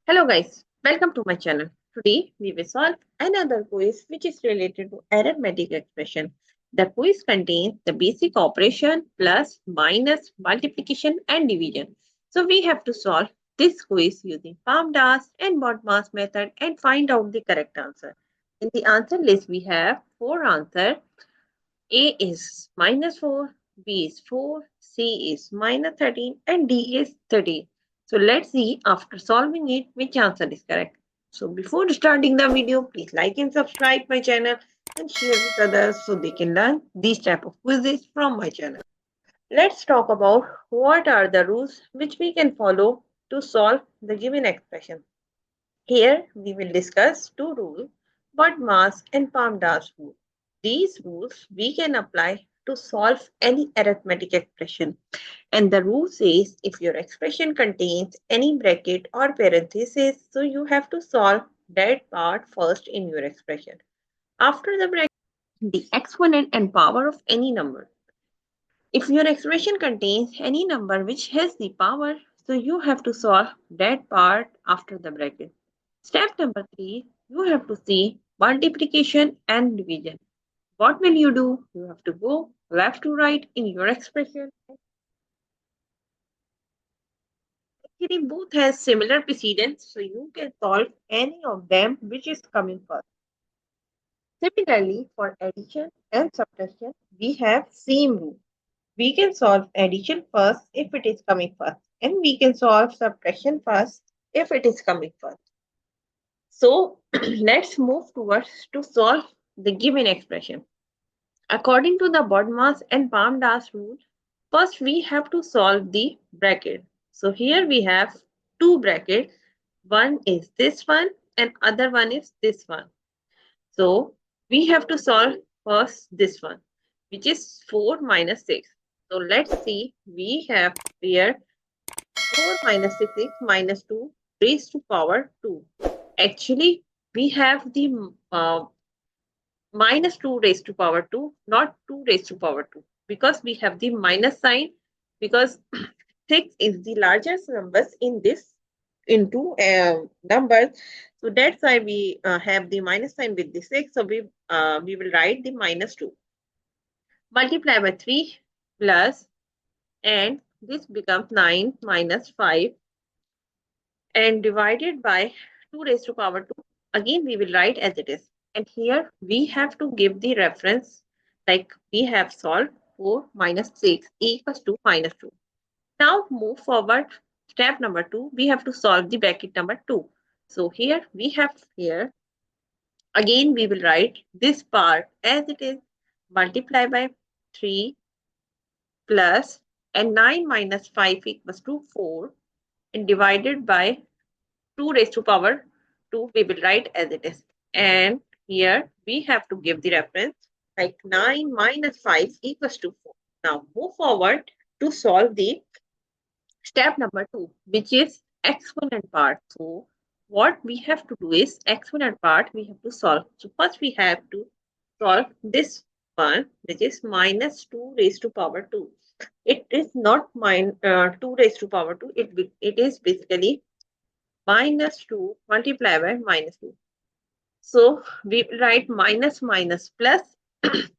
Hello guys, welcome to my channel. Today we will solve another quiz which is related to arithmetic expression. The quiz contains the basic operation plus, minus, multiplication and division. So we have to solve this quiz using PAMDAS and BODMAS method and find out the correct answer. In the answer list we have four answers. A is minus 4, B is 4, C is minus 13 and D is 13. So let's see after solving it which answer is correct. So before starting the video, please like and subscribe my channel and share with others so they can learn these type of quizzes from my channel. Let's talk about what are the rules which we can follow to solve the given expression. Here we will discuss two rules, BODMAS and PAMDAS rule. These rules we can apply to solve any arithmetic expression. And the rule says if your expression contains any bracket or parenthesis, so you have to solve that part first in your expression. After the bracket, the exponent and power of any number. If your expression contains any number which has the power, so you have to solve that part after the bracket. Step number 3, you have to see multiplication and division. What will you do? You have to go left to right in your expression. Actually, both has similar precedence, so you can solve any of them which is coming first. Similarly, for addition and subtraction, we have same rule. We can solve addition first if it is coming first, and we can solve subtraction first if it is coming first. So let's move towards to solve the given expression. According to the BODMAS and PAMDAS rule, first we have to solve the bracket. So here we have two brackets. One is this one and other one is this one. So we have to solve first this one, which is 4 minus 6. So let's see, we have here 4 minus 6 is minus 2 raised to power 2. Actually, we have the minus 2 raised to power 2, not 2 raised to power 2, because we have the minus sign, because 6 is the largest numbers in this into numbers. So that's why we have the minus sign with the 6. So we will write the minus 2. Multiply by 3 plus, and this becomes 9 minus 5 and divided by 2 raised to power 2. Again, we will write as it is. And here we have to give the reference, like we have solved 4 minus 6 equals to minus 2. Now move forward. Step number 2, we have to solve the bracket number 2. So here we have here, again we will write this part as it is, multiply by 3 plus, and 9 minus 5 equals to 4, and divided by 2 raised to power 2, we will write as it is. And here we have to give the reference, like 9 minus 5 equals to 4. Now move forward to solve the step number 2, which is exponent part. So what we have to do is exponent part we have to solve. So first we have to solve this one, which is minus 2 raised to power 2. It is not 2 raised to power 2. It is basically minus 2 multiplied by minus 2. So we write minus minus plus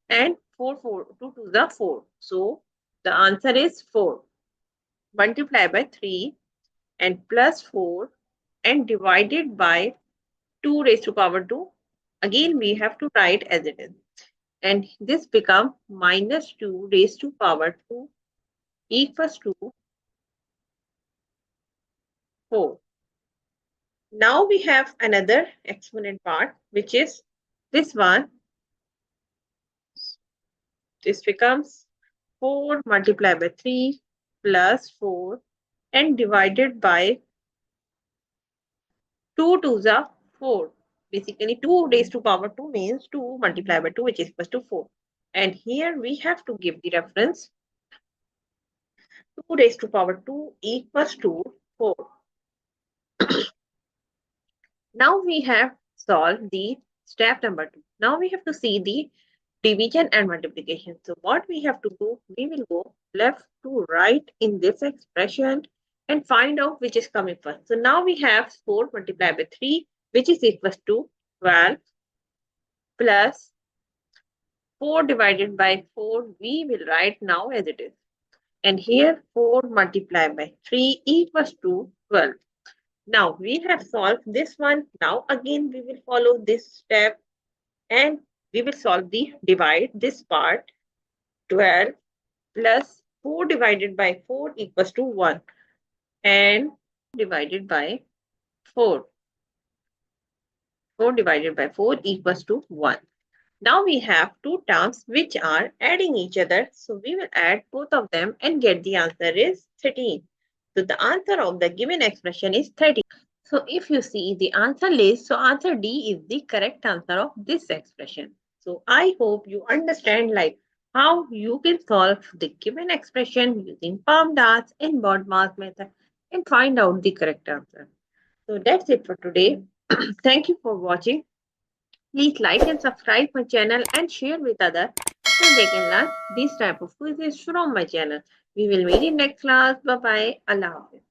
and 2 to the 4. So the answer is 4. Multiply by 3 and plus 4 and divided by 2 raised to power 2. Again we have to write as it is. And this becomes minus 2 raised to power 2 equals to 4. Now we have another exponent part, which is this one. This becomes 4 multiplied by 3 plus 4 and divided by 2 to the 4. Basically 2 raised to power 2 means 2 multiplied by 2, which is equal to 4. And here we have to give the reference, 2 raised to power 2 equals to 4. Now we have solved the step number 2. Now we have to see the division and multiplication. So what we have to do, we will go left to right in this expression and find out which is coming first. So now we have 4 multiplied by 3, which is equal to 12 plus 4 divided by 4. We will write now as it is. And here 4 multiplied by 3 equals to 12. Now we have solved this one. Now again we will follow this step and we will solve the divide this part. 12 plus 4 divided by 4 equals to 1 and divided by 4. 4 divided by 4 equals to 1. Now we have two terms which are adding each other. So we will add both of them and get the answer is 13. So the answer of the given expression is 13. So if you see the answer list, so answer D is the correct answer of this expression. So I hope you understand like how you can solve the given expression using PEMDAS and BODMAS method and find out the correct answer. So that's it for today. Thank you for watching. Please like and subscribe my channel and share with others so they can learn this type of quizzes from my channel. We will meet in next class. Bye bye. Allah Hafiz.